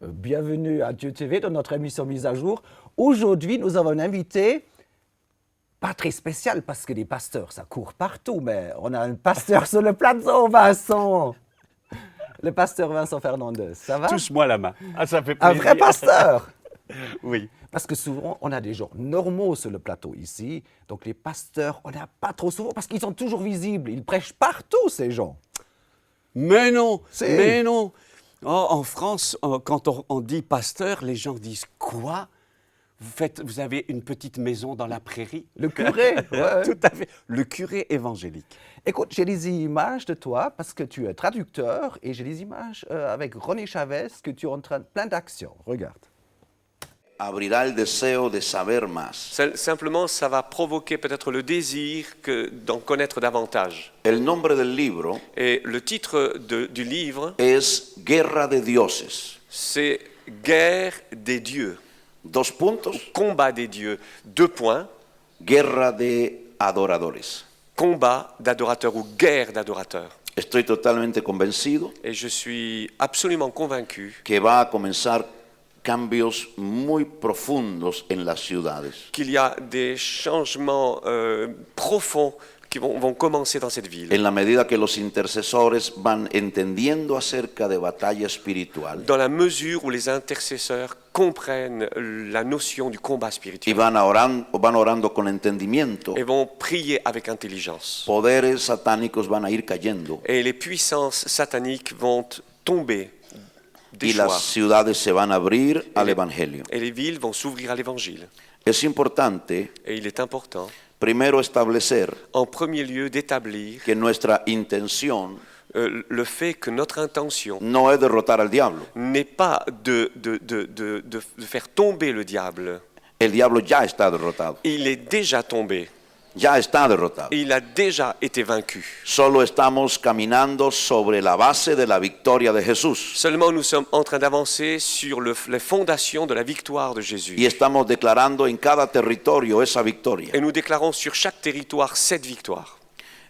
Bienvenue à Dieu TV dans notre émission Mise à jour. Aujourd'hui, nous avons un invité pas très spécial parce que les pasteurs, ça court partout, mais on a un pasteur sur le plateau, Vincent. Le pasteur Vincent Fernandez, ça va? Touche-moi la main. Ah, ça fait Un plaisir. vrai pasteur. Oui. Parce que souvent, on a des gens normaux sur le plateau ici. Donc les pasteurs, on n'a pas trop souvent parce qu'ils sont toujours visibles. Ils prêchent partout, ces gens. Mais non, C'est- mais non. Oh, en France, quand on dit pasteur, les gens disent quoi? Vous avez une petite maison dans la prairie? Le curé, ouais. Tout à fait. Le curé évangélique. Écoute, j'ai des images de toi parce que tu es traducteur et j'ai des images avec Ronnie Chavez que tu es en train de plein d'actions. Regarde. Abrirá el deseo de saber más. Simplement, ça va provoquer peut-être le désir d'en connaître davantage. El nombre del libro Et le titre du livre, es Guerra de Dioses. c'est Guerre des dieux, Dos puntos, combat des dieux. 2 points, guerra de adoradores. combat d'adorateurs ou guerre d'adorateurs. Estoy totalmente convencido Et je suis absolument convaincu que va a comenzar cambios muy profundos en las ciudades. qu'il y a des changements profonds qui vont commencer dans cette ville. En la medida que los intercesores van entendiendo acerca de batalla espiritual Dans la mesure où les intercesseurs comprennent la notion du combat y spirituel van orando con entendimiento, et vont prier avec intelligence. poderes satánicos van a ir cayendo Et les puissances sataniques vont tomber, y déchoir. las ciudades se van a abrir al evangelio. Et les villes vont s'ouvrir à l'évangile. Es importante Et il est important, primero establecer en premier lieu, d'établir que nuestra intención le fait que notre intention no es derrotar al diablo. n'est pas de faire tomber le diable. El diablo ya está derrotado. Il est déjà tombé. Ya está derrotado. Il a déjà été vaincu. Solo estamos caminando sobre la base de la victoria de Jesús. Seulement, nous sommes en train d'avancer sur les fondations de la victoire de Jésus. Y estamos declarando en cada territorio esa victoria. Et nous déclarons sur chaque territoire cette victoire.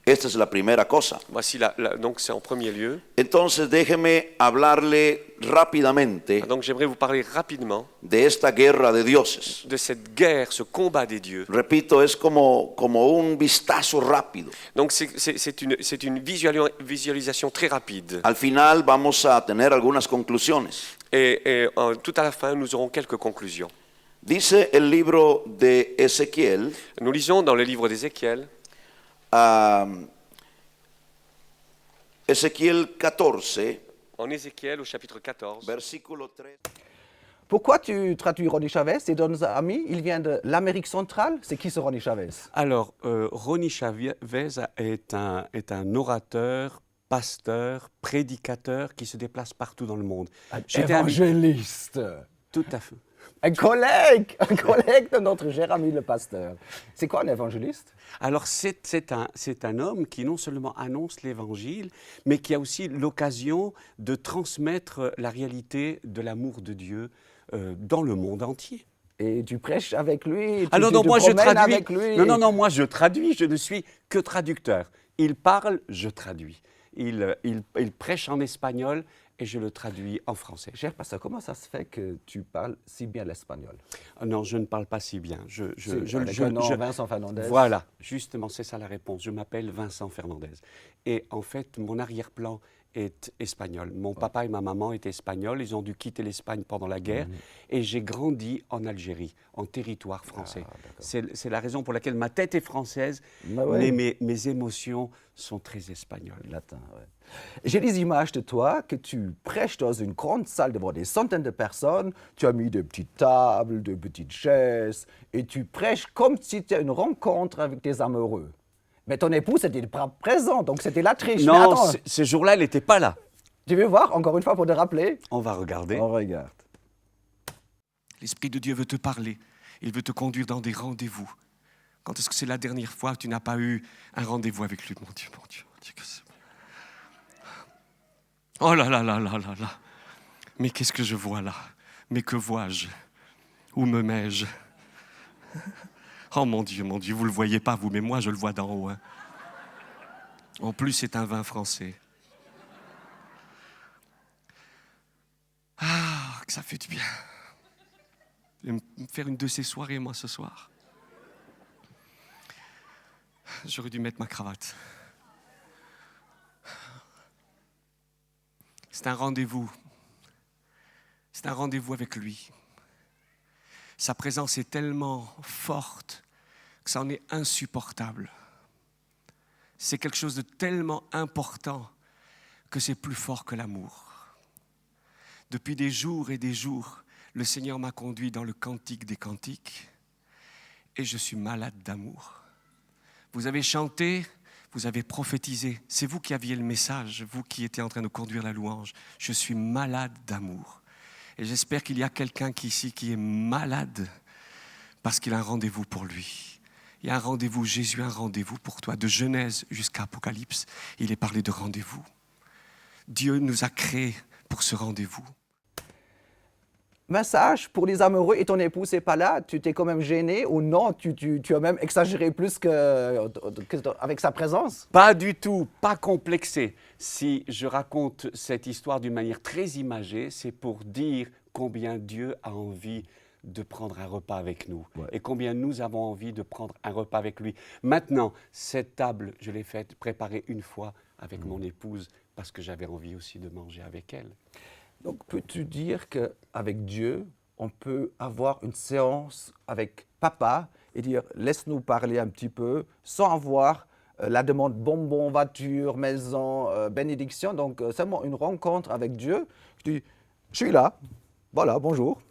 Esta es la primera cosa. Voici donc c'est en premier lieu. Entonces déjeme hablarle rápidamente Donc j'aimerais vous parler rapidement de esta guerra de dioses. de cette guerre, ce combat des dieux. Repito, es como un vistazo rápido. Donc c'est une visualisation très rapide. Al final vamos a tener algunas conclusiones. Et tout à la fin, nous aurons quelques conclusions. Dice el libro de Ezequiel, Nous lisons dans le livre d'Ézéchiel, Ezequiel 14, en Ézéchiel au chapitre 14. versículo 3. Pourquoi tu traduis Ronnie Chavez? C'est dans nos amis, il vient de l'Amérique centrale. C'est qui ce Ronnie Chavez? Alors, Ronnie Chavez est un orateur, pasteur, prédicateur qui se déplace partout dans le monde. J'étais ami- Évangéliste. Tout à fait. Un collègue de notre cher ami le pasteur. C'est quoi un évangéliste? Alors, c'est un homme qui non seulement annonce l'Évangile, mais qui a aussi l'occasion de transmettre la réalité de l'amour de Dieu dans le monde entier. Et tu prêches avec lui? Ah non, tu non, te moi je promènes traduis. avec lui. Non, moi je traduis, je ne suis que traducteur. Il parle, je traduis. Il prêche en espagnol et je le traduis en français. Cher pasteur, comment ça se fait que tu parles si bien l'espagnol? Ah non, je ne parle pas si bien. Avec un nom, Vincent Fernandez. Voilà, justement, c'est ça la réponse. Je m'appelle Vincent Fernandez. Et en fait, mon arrière-plan est espagnol. Mon papa et ma maman étaient espagnols. Ils ont dû quitter l'Espagne pendant la guerre. Et j'ai grandi en Algérie, en territoire français. C'est la raison pour laquelle ma tête est française, Bah ouais. mais mes émotions sont très espagnoles. Latin, ouais. J'ai des images de toi que tu prêches dans une grande salle devant des centaines de personnes. Tu as mis de petites tables, de petites chaises, et tu prêches comme si c'était une rencontre avec des amoureux. Mais ton épouse n'était pas présent, donc c'était la triche. Mais Non, attends, ce jour-là, elle n'était pas là. tu veux voir, encore une fois, pour te rappeler? On va regarder. On regarde. L'Esprit de Dieu veut te parler. Il veut te conduire dans des rendez-vous. Quand est-ce que c'est la dernière fois que tu n'as pas eu un rendez-vous avec lui? Mon Dieu, mon Dieu, mon Dieu, que c'est... Oh là là là là là là. Mais qu'est-ce que je vois là? Mais que vois-je? Où me mets-je? Oh mon Dieu, vous ne le voyez pas vous, mais moi je le vois d'en haut. Hein. En plus, c'est un vin français. Ah, que ça fait fait du bien. Je vais me faire une de ces soirées, moi, ce soir. J'aurais dû mettre ma cravate. C'est un rendez-vous. C'est un rendez-vous avec lui. Sa présence est tellement forte que ça en est insupportable. C'est quelque chose de tellement important que c'est plus fort que l'amour. Depuis des jours et des jours, le Seigneur m'a conduit dans le cantique des cantiques et je suis malade d'amour. Vous avez chanté, vous avez prophétisé. C'est vous qui aviez le message, vous qui étiez en train de conduire la louange. Je suis malade d'amour. Et j'espère qu'il y a quelqu'un ici qui est malade parce qu'il a un rendez-vous pour lui. Il y a un rendez-vous, Jésus a un rendez-vous pour toi. De Genèse jusqu'à Apocalypse, il est parlé de rendez-vous. Dieu nous a créés pour ce rendez-vous. Message pour les amoureux et ton épouse n'est pas là, tu t'es quand même gêné ou non, tu as même exagéré plus avec sa présence? Pas du tout, pas complexé. Si je raconte cette histoire d'une manière très imagée, c'est pour dire combien Dieu a envie de prendre un repas avec nous et combien nous avons envie de prendre un repas avec lui. Maintenant, cette table, je l'ai faite préparer une fois avec mon épouse parce que j'avais envie aussi de manger avec elle. Donc, peux-tu dire qu'avec Dieu, on peut avoir une séance avec papa et dire « laisse-nous parler un petit peu » sans avoir la demande bonbon, voiture, maison, bénédiction. Donc, seulement une rencontre avec Dieu. Je dis « je suis là, voilà, bonjour ».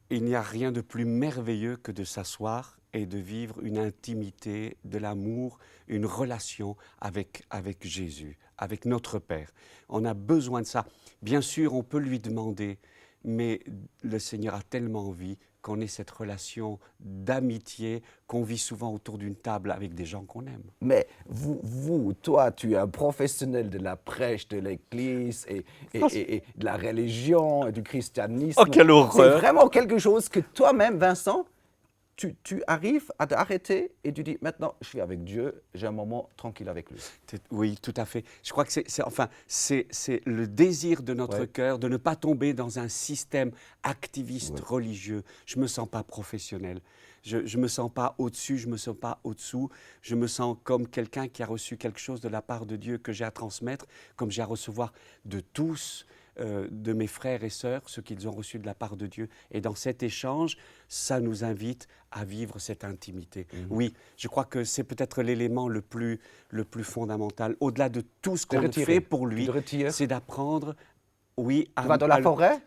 Il n'y a rien de plus merveilleux que de s'asseoir et de vivre une intimité, de l'amour, une relation avec Jésus, avec notre Père. On a besoin de ça. Bien sûr, on peut lui demander, mais le Seigneur a tellement envie qu'on ait cette relation d'amitié, qu'on vit souvent autour d'une table avec des gens qu'on aime. Mais toi, tu es un professionnel de la prêche, de l'Église et de la religion et du christianisme. Oh, quelle horreur! C'est vraiment quelque chose que toi-même, Vincent, tu arrives à t'arrêter et tu dis, maintenant, je suis avec Dieu, j'ai un moment tranquille avec lui. Oui, tout à fait. Je crois que c'est le désir de notre cœur de ne pas tomber dans un système activiste religieux. Je ne me sens pas professionnel. Je ne me sens pas au-dessus, je ne me sens pas au-dessous. Je me sens comme quelqu'un qui a reçu quelque chose de la part de Dieu que j'ai à transmettre, comme j'ai à recevoir de tous, de mes frères et sœurs, ce qu'ils ont reçu de la part de Dieu. Et dans cet échange, ça nous invite à vivre cette intimité. Oui, je crois que c'est peut-être l'élément le plus fondamental. Au-delà de tout ce qu'on fait pour lui, c'est d'apprendre, tu vas dans la forêt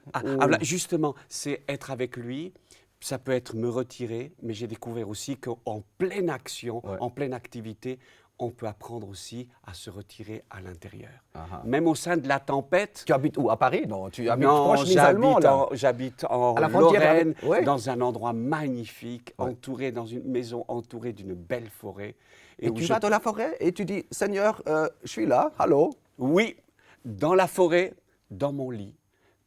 justement, c'est être avec lui. Ça peut être me retirer, mais j'ai découvert aussi qu'en pleine action, en pleine activité, on peut apprendre aussi à se retirer à l'intérieur. Même au sein de la tempête. Tu habites où? À Paris? Non, tu habites proche des Allemands, là. J'habite en Lorraine, dans un endroit magnifique, entouré dans une maison entourée d'une belle forêt. Et tu vas dans la forêt et tu dis, Seigneur, je suis là, allô? Oui, dans la forêt, dans mon lit,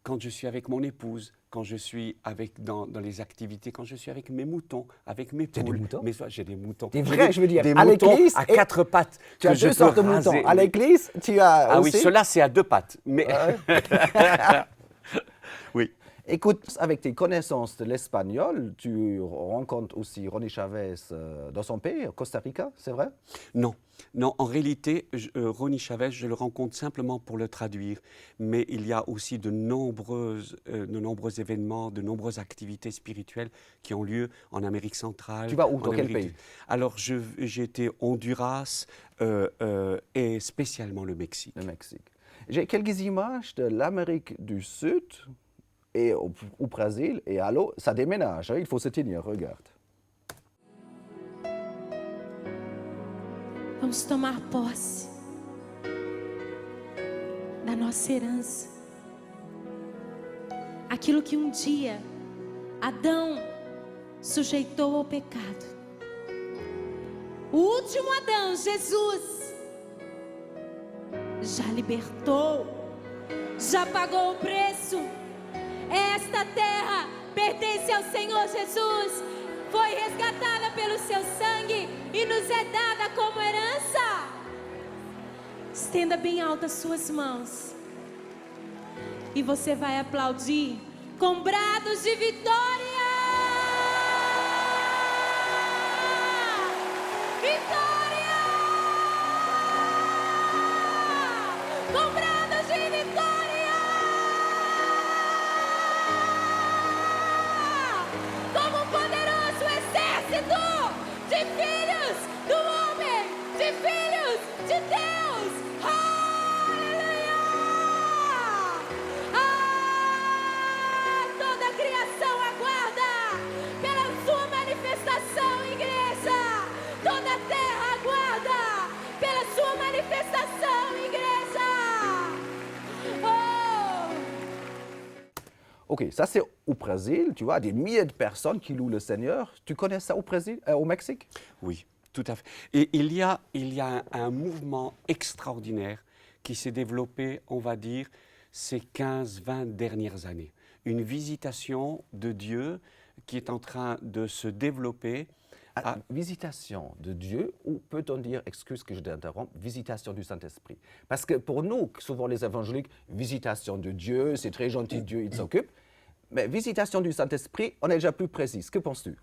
quand je suis avec mon épouse, quand je suis dans les activités, quand je suis avec mes moutons, avec mes poules. J'ai des moutons? J'ai des moutons. Des vrais, je veux dire. Des à moutons l'église, à 4 pattes. Tu as deux sortes de moutons. À l'église, tu as Ah aussi... oui, ceux-là, c'est à 2 pattes. Mais... oui. Écoute, avec tes connaissances de l'espagnol, tu rencontres aussi Ronnie Chavez dans son pays, au Costa Rica, c'est vrai? Non, en réalité, Ronnie Chavez, je le rencontre simplement pour le traduire. Mais il y a aussi de nombreux événements, de nombreuses activités spirituelles qui ont lieu en Amérique centrale. Tu vas où? Dans quel pays? Alors, j'ai été Honduras et spécialement le Mexique. Le Mexique. J'ai quelques images de l'Amérique du Sud et au Brésil, et allô, ça déménage, hein, il faut se tenir, regarde. Vamos tomar posse da nossa herança. Aquilo que dia Adão sujeitou ao pecado. O último Adão, Jesus, já libertou, já pagou o preço. Esta terra pertence ao Senhor Jesus, foi resgatada pelo seu sangue e nos é dada como herança. Estenda bem alto as suas mãos e você vai aplaudir com brados de vitória. Vitória! Com brados de vitória! Como um poderoso exército de filhos do homem, de filhos de Deus. Aleluia! Toda a criação aguarda pela sua manifestação, igreja. Toda a terra aguarda pela sua manifestação, igreja. Oh! Ok, ça c'est au Brésil, tu vois, des milliers de personnes qui louent le Seigneur. Tu connais ça au Brésil, au Mexique? Oui, tout à fait. Et il y a un mouvement extraordinaire qui s'est développé, on va dire, ces 15-20 dernières années. Une visitation de Dieu qui est en train de se développer. Visitation de Dieu, ou peut-on dire, excuse que je t'interromps, visitation du Saint-Esprit? Parce que pour nous, souvent les évangéliques, visitation de Dieu, c'est très gentil, Dieu, il s'occupe. Mais visitation du Saint-Esprit, on est déjà plus précis. Que penses-tu?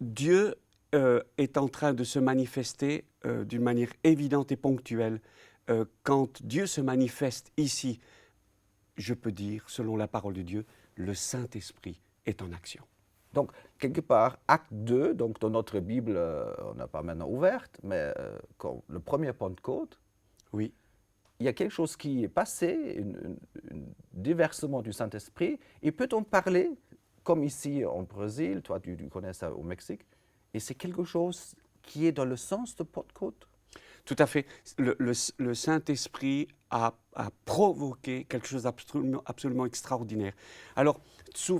Dieu est en train de se manifester d'une manière évidente et ponctuelle. Quand Dieu se manifeste ici, je peux dire, selon la parole de Dieu, le Saint-Esprit est en action. Donc, quelque part, acte 2, donc dans notre Bible, on n'a pas maintenant ouverte, mais quand le premier Pentecôte, Oui. il y a quelque chose qui est passé, un déversement du Saint-Esprit. Et peut-on parler, comme ici en Brésil, toi tu connais ça au Mexique, et c'est quelque chose qui est dans le sens de Pentecôte? Tout à fait. Le Saint-Esprit a provoqué quelque chose absolument extraordinaire. Alors,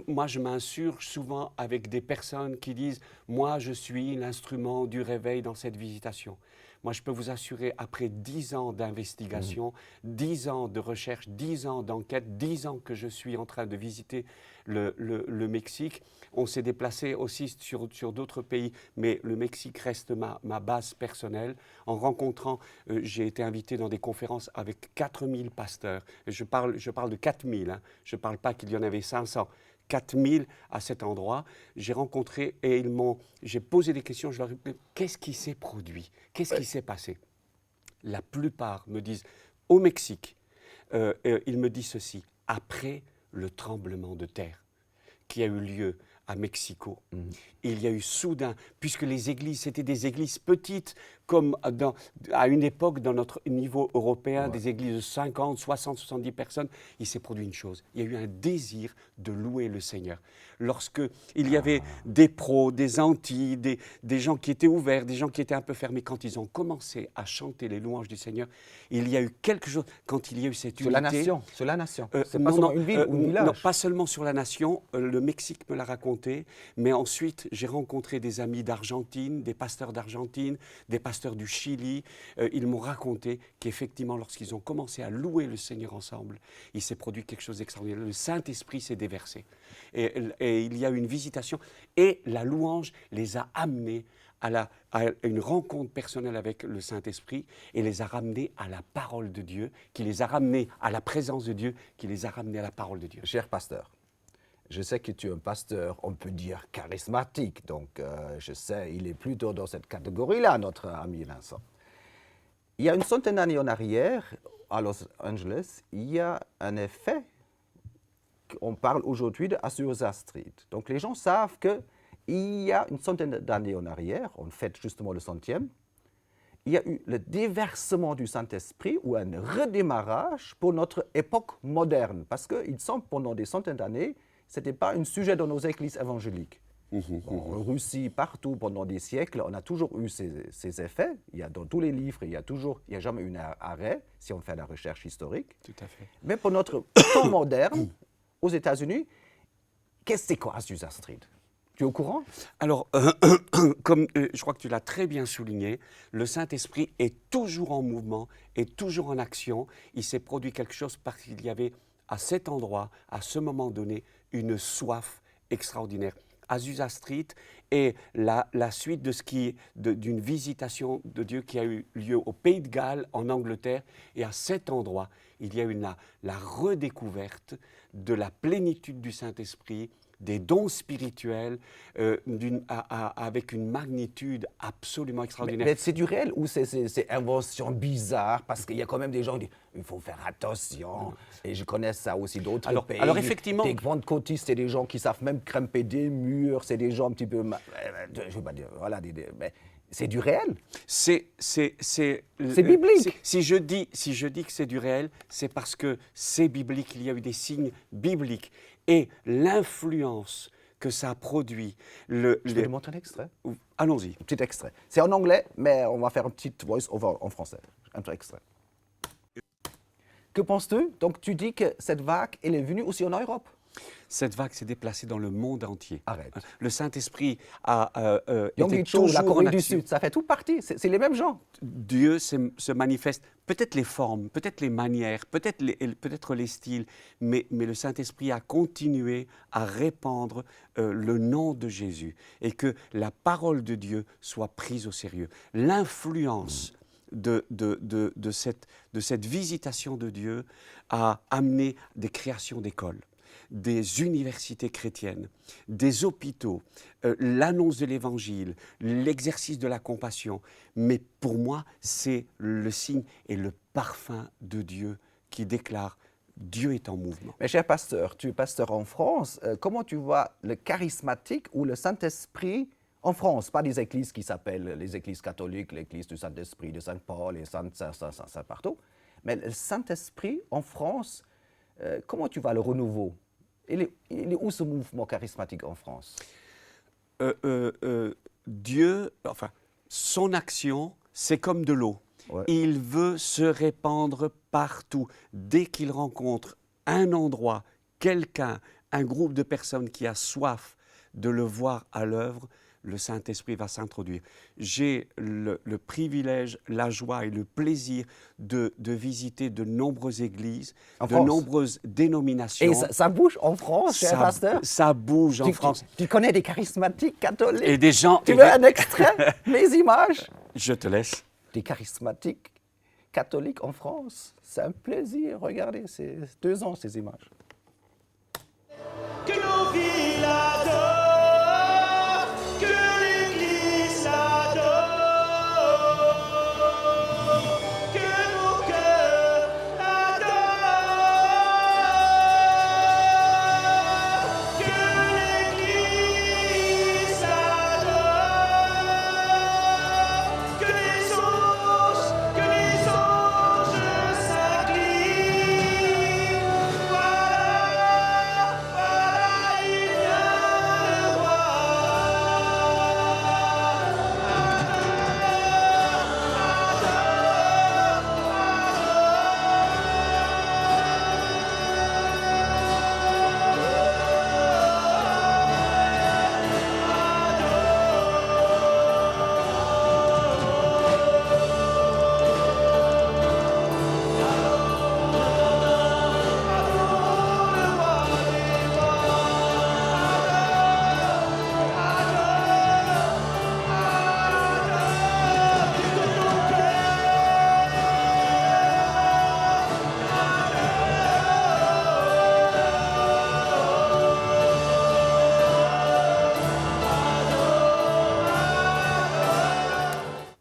moi, je m'insurge souvent avec des personnes qui disent « Moi, je suis l'instrument du réveil dans cette visitation ». Moi, je peux vous assurer, après 10 ans d'investigation, 10 ans de recherche, 10 ans d'enquête, 10 ans que je suis en train de visiter le Mexique, on s'est déplacé aussi sur d'autres pays, mais le Mexique reste ma base personnelle. En rencontrant, j'ai été invité dans des conférences avec 4000 pasteurs. Je parle de 4000, hein. Je ne parle pas qu'il y en avait 500. 4000 à cet endroit. J'ai rencontré et j'ai posé des questions. Je leur ai dit, qu'est-ce qui s'est produit? Qu'est-ce qui s'est passé? La plupart me disent, au Mexique, ils me disent ceci, après le tremblement de terre qui a eu lieu à Mexico, il y a eu soudain, puisque les églises, c'était des églises petites, comme à une époque dans notre niveau européen, des églises de 50, 60, 70 personnes, il s'est produit une chose. Il y a eu un désir de louer le Seigneur. Lorsque il y avait des pros, des antis, des gens qui étaient ouverts, des gens qui étaient un peu fermés, quand ils ont commencé à chanter les louanges du Seigneur, il y a eu quelque chose, quand il y a eu cette unité... Sur la nation. C'est pas seulement une ville ou un village. Non, pas seulement sur la nation. Le Mexique me l'a raconté, mais ensuite, j'ai rencontré des amis d'Argentine, des pasteurs d'Argentine, des pasteurs du Chili. Ils m'ont raconté qu'effectivement, lorsqu'ils ont commencé à louer le Seigneur ensemble, il s'est produit quelque chose d'extraordinaire. Le Saint-Esprit s'est déversé. Et il y a eu une visitation. Et la louange les a amenés à une rencontre personnelle avec le Saint-Esprit et les a ramenés à la parole de Dieu, qui les a ramenés à la présence de Dieu, qui les a ramenés à la parole de Dieu. Cher pasteur, je sais que tu es un pasteur, on peut dire charismatique, donc je sais, il est plutôt dans cette catégorie-là, notre ami Vincent. Il y a une centaine d'années en arrière, à Los Angeles, il y a un effet, on parle aujourd'hui de Azusa Street. Donc les gens savent qu'il y a une centaine d'années en arrière, on fête justement le 100e, il y a eu le déversement du Saint-Esprit ou un redémarrage pour notre époque moderne. Parce qu'il semble pendant des centaines d'années, ce n'était pas un sujet dans nos églises évangéliques. En Russie, partout, pendant des siècles, on a toujours eu ces effets. Il y a dans tous les livres, il n'y a jamais eu un arrêt, si on fait la recherche historique. Tout à fait. Mais pour notre temps moderne, aux États-Unis, qu'est-ce que c'est quoi Azusa Street? Tu es au courant? Alors, comme je crois que tu l'as très bien souligné, le Saint-Esprit est toujours en mouvement, est toujours en action. Il s'est produit quelque chose parce qu'il y avait à cet endroit, à ce moment donné, une soif extraordinaire. Azusa Street est la suite d'une visitation de Dieu qui a eu lieu au Pays de Galles, en Angleterre. Et à cet endroit, il y a eu la redécouverte de la plénitude du Saint-Esprit, des dons spirituels, avec une magnitude absolument extraordinaire. Mais c'est du réel ou c'est invention bizarre? Parce qu'il y a quand même des gens qui disent il faut faire attention. Et je connais ça aussi d'autres pays. Alors effectivement, des grandes côtistes, c'est des gens qui savent même grimper des murs, c'est des gens un petit peu... je veux pas dire, voilà, mais c'est du réel. C'est biblique. Si je dis que c'est du réel, c'est parce que c'est biblique. Il y a eu des signes bibliques. Et l'influence que ça a produit. Je vais te montrer un extrait. Allons-y. Un petit extrait. C'est en anglais, mais on va faire un petit voice-over en français. Un petit extrait. Que penses-tu? Donc tu dis que cette vague, elle est venue aussi en Europe? Cette vague s'est déplacée dans le monde entier. Arrête. Le Saint-Esprit a été Yonggi-Cho, la toujours en Corée du action. Sud, ça fait tout partie. C'est les mêmes gens. Dieu se manifeste, peut-être les formes, peut-être les manières, peut-être les styles, mais le Saint-Esprit a continué à répandre le nom de Jésus et que la parole de Dieu soit prise au sérieux. L'influence de cette visitation de Dieu a amené des créations d'écoles, des universités chrétiennes, des hôpitaux, l'annonce de l'Évangile, l'exercice de la compassion. Mais pour moi, c'est le signe et le parfum de Dieu qui déclare Dieu est en mouvement. Mais cher pasteur, tu es pasteur en France. Comment tu vois le charismatique ou le Saint-Esprit en France? Pas des églises qui s'appellent les églises catholiques, l'église du Saint-Esprit de Saint-Paul et Saint partout. Mais le Saint-Esprit en France, comment tu vois le renouveau? Il est où ce mouvement charismatique en France? Dieu, enfin, son action, c'est comme de l'eau. Ouais. Il veut se répandre partout. Dès qu'il rencontre un endroit, quelqu'un, un groupe de personnes qui a soif de le voir à l'œuvre, le Saint-Esprit va s'introduire. J'ai le privilège, la joie et le plaisir de visiter de nombreuses églises, de nombreuses dénominations. Et ça bouge en France, cher pasteur? Ça bouge en France. Tu connais des charismatiques catholiques? Et des gens... Tu veux un extrait? Les images? Je te laisse. Des charismatiques catholiques en France. C'est un plaisir. Regardez, c'est 2 ans ces images. Que nos vies l'adorent, que l'Église l'adore, que nos cœurs l'adorent, que l'Église l'adore, que les anges s'inclinent. Voilà, il vient le roi.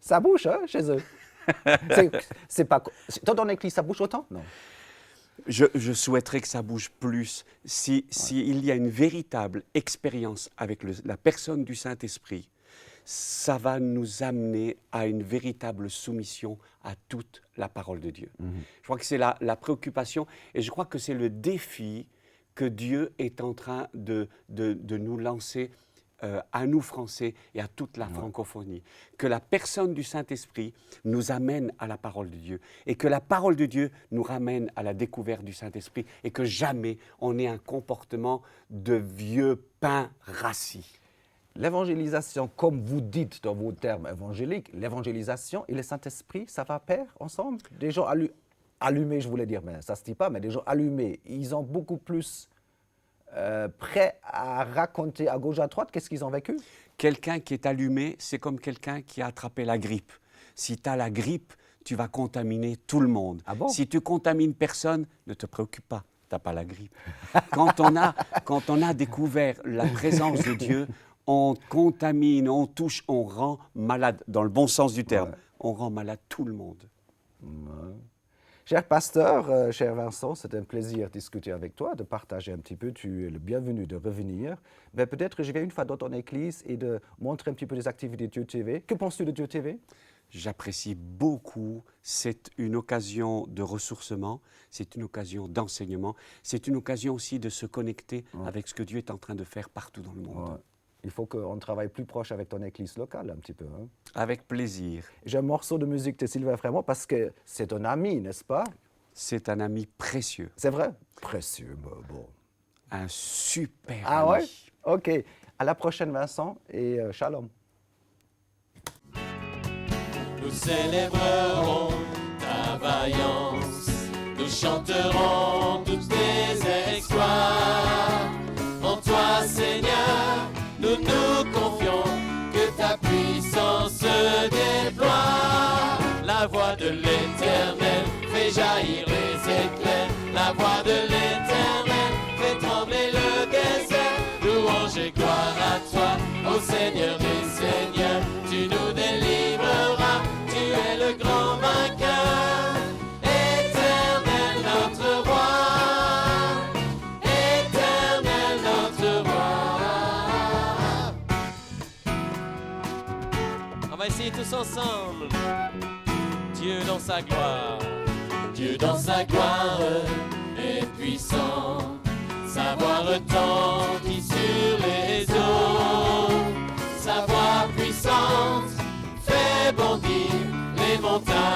Ça bouge, hein, chez eux. C'est pas... Dans ton église, ça bouge autant? Non. Je souhaiterais que ça bouge plus. Si il y a une véritable expérience avec la personne du Saint-Esprit, ça va nous amener à une véritable soumission à toute la parole de Dieu. Je crois que c'est la préoccupation et je crois que c'est le défi que Dieu est en train de nous lancer à nous Français et à toute la francophonie. Que la personne du Saint-Esprit nous amène à la parole de Dieu et que la parole de Dieu nous ramène à la découverte du Saint-Esprit et que jamais on ait un comportement de vieux pain rassis. L'évangélisation, comme vous dites dans vos termes évangéliques, l'évangélisation et le Saint-Esprit, ça va pair ensemble? Des gens allumés, je voulais dire, mais ça ne se dit pas, mais des gens allumés, ils ont beaucoup plus prêts à raconter à gauche, à droite, qu'est-ce qu'ils ont vécu? Quelqu'un qui est allumé, c'est comme quelqu'un qui a attrapé la grippe. Si tu as la grippe, tu vas contaminer tout le monde. Ah bon? Si tu contamines personne, ne te préoccupe pas, tu n'as pas la grippe. Quand on a découvert la présence de Dieu, on contamine, on touche, on rend malade, dans le bon sens du terme. Ouais. On rend malade tout le monde. Cher pasteur, cher Vincent, c'est un plaisir de discuter avec toi, de partager un petit peu. Tu es le bienvenu de revenir. Mais peut-être je vais une fois dans ton église et de montrer un petit peu des activités de Dieu TV. Que penses-tu de Dieu TV? J'apprécie beaucoup. C'est une occasion de ressourcement, c'est une occasion d'enseignement, c'est une occasion aussi de se connecter avec ce que Dieu est en train de faire partout dans le monde. Ouais. Il faut qu'on travaille plus proche avec ton église locale un petit peu. Hein. Avec plaisir. J'ai un morceau de musique de Sylvain Frémont parce que c'est un ami, n'est-ce pas? C'est un ami précieux, C'est vrai? Précieux, mais bon. un super Ah ami. ouais? OK. À la prochaine, Vincent, et shalom. Nous célébrerons ta vaillance, nous chanterons tous tes exploits. En toi, Seigneur, nous nous confions, que ta puissance se déploie. La voix de l'Éternel fait jaillir les éclairs, la voix de l'Éternel fait trembler le désert. Louange et gloire à toi, ô Seigneur des Seigneurs, tu nous délivreras, tu es le grand vainqueur. Éternel notre roi, éternel notre roi. On va essayer tous ensemble. Dieu dans sa gloire, Dieu dans sa gloire est puissant. Sa voix retentit sur les eaux, sa voix puissante fait bondir les montagnes.